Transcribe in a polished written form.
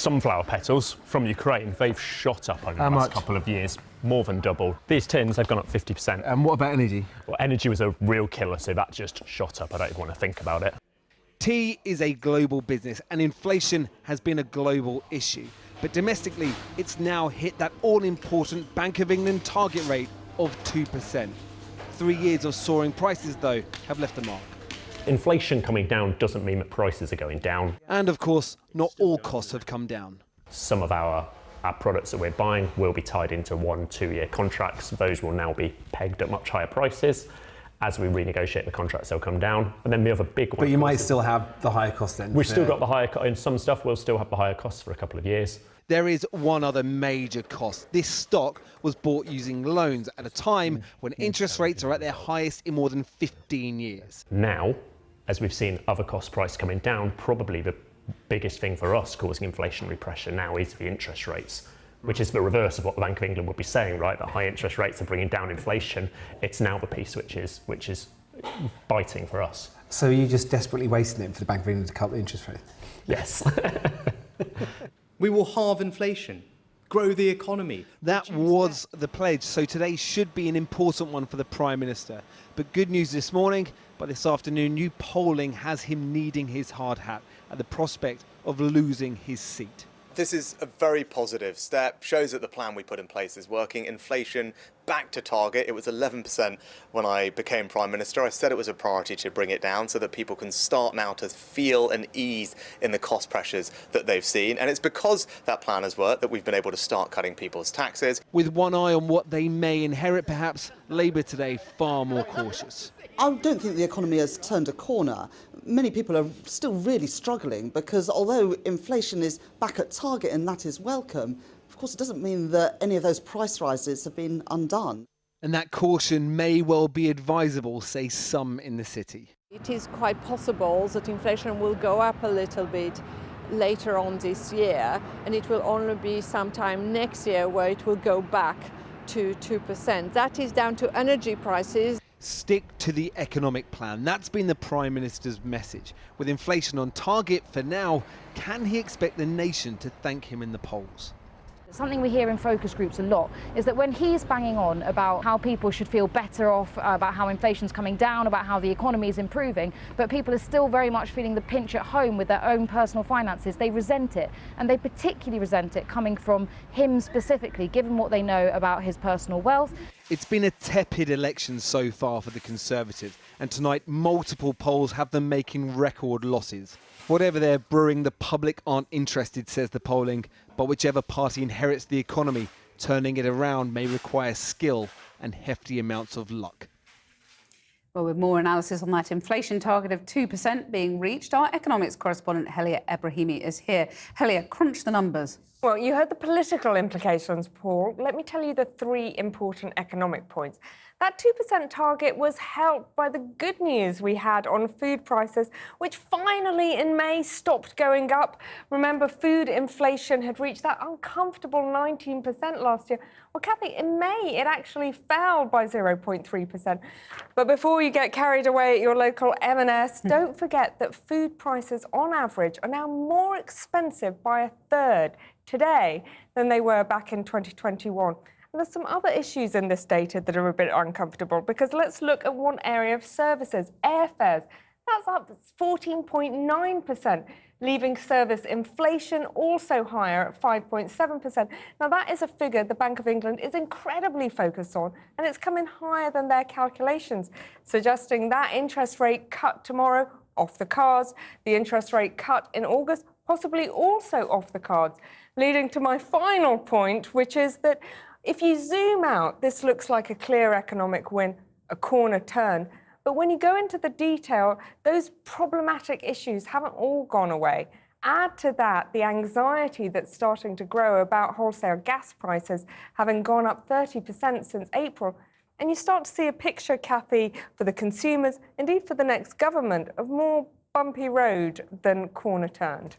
sunflower petals from Ukraine, they've shot up over the last couple of years, more than double. These tins, they've gone up 50%. And what about energy? Well, energy was a real killer, so that just shot up. I don't even want to think about it. Tea is a global business and inflation has been a global issue. But domestically, it's now hit that all-important Bank of England target rate of 2%. 3 years of soaring prices, though, have left a mark. Inflation coming down doesn't mean that prices are going down. And of course, not all costs have come down. Some of our products that we're buying will be tied into 1-2 year contracts. Those will now be pegged at much higher prices. As we renegotiate the contracts, they'll come down. And then the other big one... But you might still have the higher cost then. We've still got the higher cost. In some stuff, we'll still have the higher costs for a couple of years. There is one other major cost. This stock was bought using loans at a time when interest rates are at their highest in more than 15 years. Now, as we've seen other cost prices coming down, probably the biggest thing for us causing inflationary pressure now is the interest rates, which is the reverse of what the Bank of England would be saying, right? That high interest rates are bringing down inflation. It's now the piece which is biting for us. So you're just desperately wasting it for the Bank of England to cut the interest rate? Yes. We will halve inflation, grow the economy. That was the pledge, so today should be an important one for the Prime Minister. But good news this morning, by this afternoon, new polling has him needing his hard hat at the prospect of losing his seat. This is a very positive step, shows that the plan we put in place is working. Inflation back to target. It was 11% when I became Prime Minister. I said it was a priority to bring it down so that people can start now to feel an ease in the cost pressures that they've seen. And it's because that plan has worked that we've been able to start cutting people's taxes. With one eye on what they may inherit, perhaps Labour today far more cautious. I don't think the economy has turned a corner. Many people are still really struggling because although inflation is back at target and that is welcome, of course it doesn't mean that any of those price rises have been undone. And that caution may well be advisable, say some in the city. It is quite possible that inflation will go up a little bit later on this year, and it will only be sometime next year where it will go back to 2%. That is down to energy prices. Stick to the economic plan. That's been the Prime Minister's message. With inflation on target for now, can he expect the nation to thank him in the polls? Something we hear in focus groups a lot is that when he's banging on about how people should feel better off, about how inflation's coming down, about how the economy is improving, but people are still very much feeling the pinch at home with their own personal finances, they resent it. And they particularly resent it coming from him specifically, given what they know about his personal wealth. It's been a tepid election so far for the Conservatives, and tonight multiple polls have them making record losses. Whatever they're brewing, the public aren't interested, says the polling, but whichever party inherits the economy, turning it around may require skill and hefty amounts of luck. Well, with more analysis on that inflation target of 2% being reached, our economics correspondent Helia Ebrahimi is here. Helia, crunch the numbers. Well, you heard the political implications, Paul. Let me tell you the three important economic points. That 2% target was helped by the good news we had on food prices, which finally in May stopped going up. Remember, food inflation had reached that uncomfortable 19% last year. Well, Kathy, in May, it actually fell by 0.3%. But before you get carried away at your local M&S, don't forget that food prices on average are now more expensive by a third today than they were back in 2021. And there's some other issues in this data that are a bit uncomfortable, because let's look at one area of services, airfares. That's up 14.9%, leaving service inflation also higher at 5.7%. Now, that is a figure the Bank of England is incredibly focused on, and it's coming higher than their calculations, suggesting that interest rate cut tomorrow off the cards, the interest rate cut in August possibly also off the cards, leading to my final point, which is that if you zoom out, this looks like a clear economic win, a corner turn. But when you go into the detail, those problematic issues haven't all gone away. Add to that the anxiety that's starting to grow about wholesale gas prices having gone up 30% since April, and you start to see a picture, Kathy, for the consumers, indeed for the next government, of more bumpy road than corner turned.